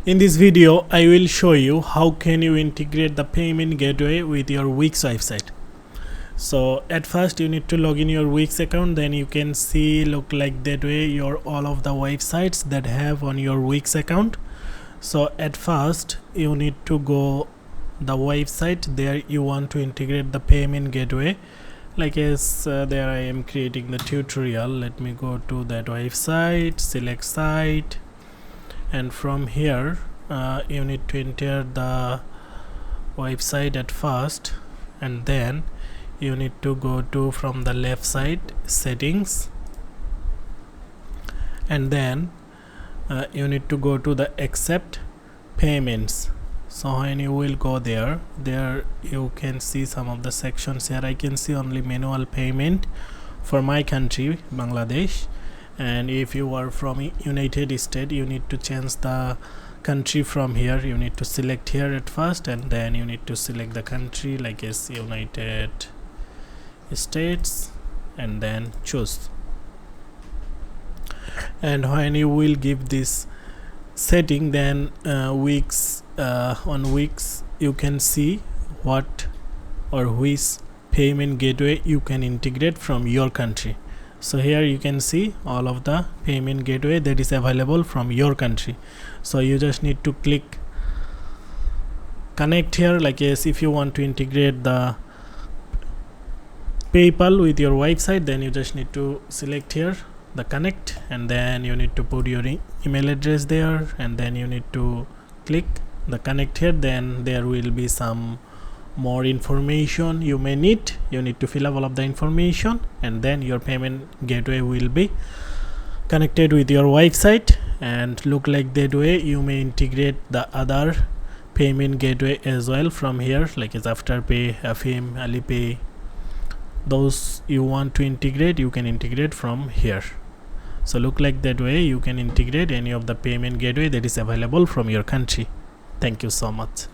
In this video, I will show you how can you integrate the payment gateway with your Wix website. So at first you need to log in your Wix account, then you can see look like that way your all of the websites that have on your Wix account. So at first you need to go the website there you want to integrate the payment gateway. Like as there I am creating the tutorial. Let me go to that website, select site, and from here you need to enter the website at first, and then you need to go to from the left side settings, and then you need to go to the accept payments. So when you will go there you can see some of the sections. Here I can see only manual payment for my country Bangladesh, and if you are from United States you need to change the country. From here you need to select here at first, and then you need to select the country like as United States, and then choose. And when you will give this setting, then Wix on Wix you can see what or which payment gateway you can integrate from your country. So here you can see all of the payment gateway that is available from your country. So you just need to click connect here, like as if you want to integrate the PayPal with your website, then you just need to select here the connect, and then you need to put your email address there, and then you need to click the connect here. Then there will be some more information you may need. You need to fill up all of the information, and then your payment gateway will be connected with your website. And look like that way you may integrate the other payment gateway as well from here, like as Afterpay, Affim, Alipay. Those you want to integrate, you can integrate from here. So look like that way you can integrate any of the payment gateway that is available from your country. Thank you so much.